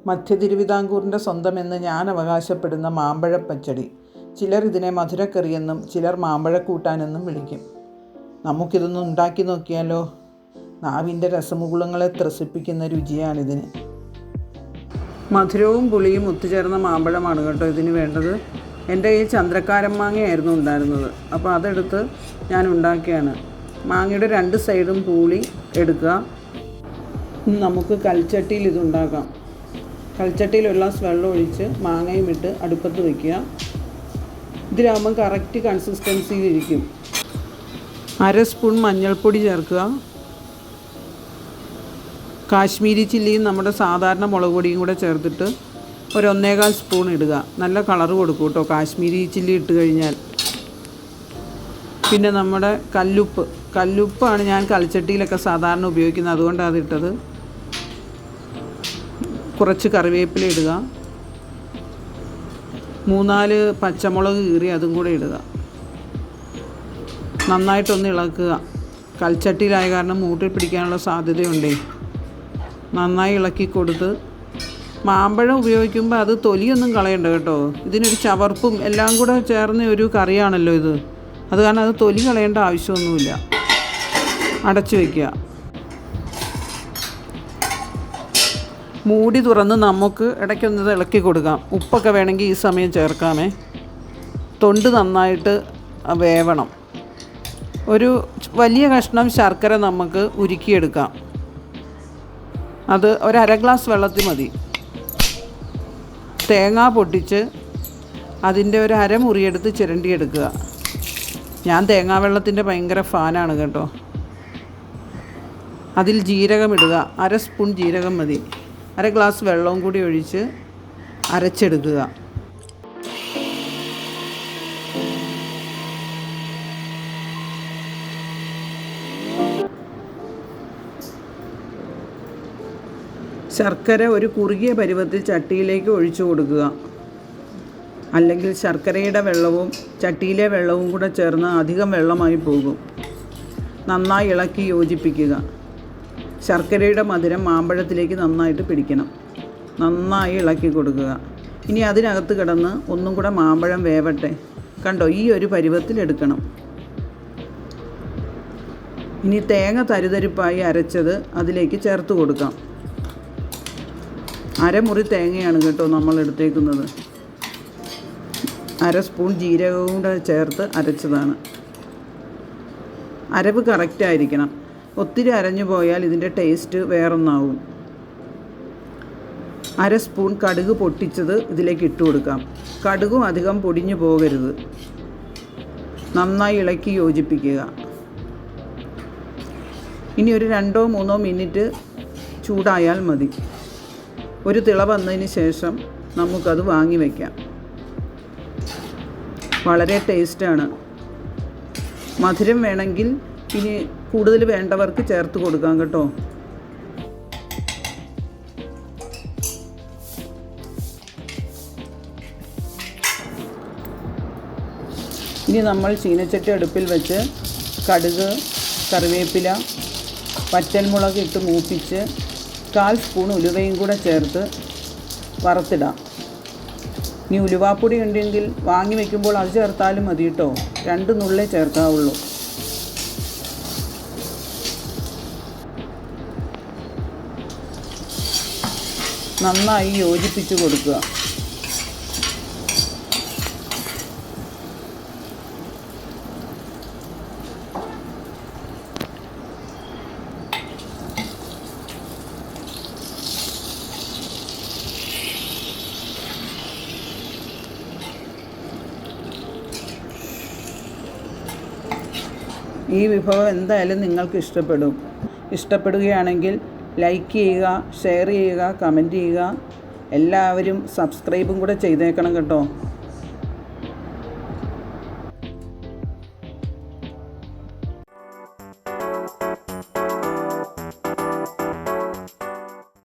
മധ്യ തിരുവിതാംകൂറിൻ്റെ സ്വന്തമെന്ന് ഞാൻ അവകാശപ്പെടുന്ന മാമ്പഴപ്പച്ചടി. ചിലർ ഇതിനെ മധുരക്കറിയെന്നും ചിലർ മാമ്പഴക്കൂട്ടാനെന്നും വിളിക്കും. നമുക്കിതൊന്ന് ഉണ്ടാക്കി നോക്കിയാലോ? നാവിൻ്റെ രസമുകുളങ്ങളെ ത്രസിപ്പിക്കുന്ന രുചിയാണിതിന്. മധുരവും പുളിയും ഒത്തുചേർന്ന മാമ്പഴമാണ് കേട്ടോ ഇതിന് വേണ്ടത്. എൻ്റെ ഈ ചന്ദ്രക്കാരൻ മാങ്ങയായിരുന്നു ഉണ്ടായിരുന്നത്, അപ്പോൾ അതെടുത്ത് ഞാൻ ഉണ്ടാക്കിയാണ്. മാങ്ങയുടെ 2 സൈഡും പൂളി എടുക്കുക. നമുക്ക് കൽച്ചട്ടിയിൽ ഇതുണ്ടാക്കാം. കൽച്ചട്ടിയിൽ ഒരു ഗ്ലാസ് വെള്ളം ഒഴിച്ച് മാങ്ങയും ഇട്ട് അടുപ്പത്ത് വയ്ക്കുക. ഇതിലാകുമ്പം കറക്റ്റ് കൺസിസ്റ്റൻസിയിലിരിക്കും. 1/2 സ്പൂൺ മഞ്ഞൾപ്പൊടി ചേർക്കുക. കാശ്മീരി ചില്ലിയും നമ്മുടെ സാധാരണ മുളക് പൊടിയും കൂടെ ചേർത്തിട്ട് ഒരു 1.25 സ്പൂൺ ഇടുക. നല്ല കളറ് കൊടുക്കും കേട്ടോ കാശ്മീരി ചില്ലി ഇട്ട് കഴിഞ്ഞാൽ. പിന്നെ നമ്മുടെ കല്ലുപ്പാണ് ഞാൻ കൽച്ചട്ടിയിലൊക്കെ സാധാരണ ഉപയോഗിക്കുന്നത്, അതുകൊണ്ടാണ് അതിട്ടത്. കുറച്ച് കറിവേപ്പില ഇടുക. 3-4 പച്ചമുളക് കീറി അതും കൂടെ ഇടുക. നന്നായിട്ടൊന്ന് ഇളക്കുക. കൽച്ചട്ടിയിലായ കാരണം മൂട്ടിൽ പിടിക്കാനുള്ള സാധ്യതയുണ്ടേ. നന്നായി ഇളക്കി കൊടുത്ത് മാമ്പഴം ഉപയോഗിക്കുമ്പോൾ അത് തൊലിയൊന്നും കളയണ്ട കേട്ടോ. ഇതിനൊരു ചവർപ്പും എല്ലാം കൂടെ ചേർന്ന ഒരു കറിയാണല്ലോ ഇത്. അത് കാരണം അത് തൊലി കളയേണ്ട ആവശ്യമൊന്നുമില്ല. അടച്ചു വയ്ക്കുക. മൂടി തുറന്ന് നമുക്ക് ഇടയ്ക്കൊന്ന് ഇളക്കി കൊടുക്കാം. ഉപ്പൊക്കെ വേണമെങ്കിൽ ഈ സമയം ചേർക്കാമേ. തൊണ്ട് നന്നായിട്ട് വേവണം. ഒരു വലിയ കഷ്ണം ശർക്കര നമുക്ക് ഉരുക്കിയെടുക്കാം. അത് ഒരു 1/2 ഗ്ലാസ് വെള്ളത്തിൽ മതി. തേങ്ങ പൊട്ടിച്ച് അതിൻ്റെ ഒരു 1/2 മുറിയെടുത്ത് ചിരണ്ടിയെടുക്കുക. ഞാൻ തേങ്ങാ വെള്ളത്തിൻ്റെ ഭയങ്കര ഫാനാണ് കേട്ടോ. അതിൽ ജീരകം ഇടുക. 1/2 സ്പൂൺ ജീരകം മതി. 1/2 ഗ്ലാസ് വെള്ളവും കൂടി ഒഴിച്ച് അരച്ചെടുക്കുക. ശർക്കര ഒരു കുറുകിയ പരുവത്തിൽ ചട്ടിയിലേക്ക് ഒഴിച്ചു കൊടുക്കുക. അല്ലെങ്കിൽ ശർക്കരയുടെ വെള്ളവും ചട്ടിയിലെ വെള്ളവും കൂടെ ചേർന്ന് അധികം വെള്ളമായി പോകും. നന്നായി ഇളക്കി യോജിപ്പിക്കുക. ശർക്കരയുടെ മധുരം മാമ്പഴത്തിലേക്ക് നന്നായിട്ട് പിടിക്കണം. നന്നായി ഇളക്കി കൊടുക്കുക. ഇനി അതിനകത്ത് കിടന്ന് ഒന്നും കൂടെ മാമ്പഴം വേവട്ടെ. കണ്ടോ, ഈ ഒരു പരുവത്തിൽ എടുക്കണം. ഇനി തേങ്ങ തരിതരിപ്പായി അരച്ചത് അതിലേക്ക് ചേർത്ത് കൊടുക്കാം. 1/2 മുറി തേങ്ങയാണ് കേട്ടോ നമ്മൾ എടുത്തേക്കുന്നത്. 1/2 സ്പൂൺ ജീരകവും കൂടെ ചേർത്ത് അരച്ചതാണ്. അരവ് കറക്റ്റായിരിക്കണം. ഒത്തിരി അരഞ്ഞു പോയാൽ ഇതിൻ്റെ ടേസ്റ്റ് വേറൊന്നാവും. 1/2 സ്പൂൺ കടുക് പൊട്ടിച്ചത് ഇതിലേക്ക് ഇട്ട് കൊടുക്കാം. കടുകും അധികം പൊടിഞ്ഞു പോകരുത്. നന്നായി ഇളക്കി യോജിപ്പിക്കുക. ഇനി ഒരു 2-3 മിനിറ്റ് ചൂടായാൽ മതി. ഒരു തിള വന്നതിന് ശേഷം നമുക്കത് വാങ്ങി വയ്ക്കാം. വളരെ ടേസ്റ്റാണ്. മധുരം വേണമെങ്കിൽ ഇനി കൂടുതൽ വേണ്ടവർക്ക് ചേർത്ത് കൊടുക്കാം കേട്ടോ. ഇനി നമ്മൾ ചീനച്ചട്ടി അടുപ്പിൽ വെച്ച് കടുക്, കറിവേപ്പില, വറ്റൽമുളക് ഇട്ട് മൂപ്പിച്ച് 1/4 സ്പൂൺ ഉലുവയും കൂടെ ചേർത്ത് വറുത്തിടാം. ഇനി ഉലുവാപ്പൊടി ഉണ്ടെങ്കിൽ വാങ്ങി വയ്ക്കുമ്പോൾ അത് ചേർത്താലും മതി കേട്ടോ. 2 നുള്ളേ ചേർക്കാവുള്ളൂ. നന്നായി യോജിപ്പിച്ച് കൊടുക്കുക. ഈ വിഭവം എന്തായാലും നിങ്ങൾക്ക് ഇഷ്ടപ്പെടുകയാണെങ്കിൽ ലൈക്ക് ചെയ്യുക, ഷെയർ ചെയ്യുക, കമൻറ്റ് ചെയ്യുക. എല്ലാവരും സബ്സ്ക്രൈബും കൂടെ ചെയ്തേക്കണം കേട്ടോ.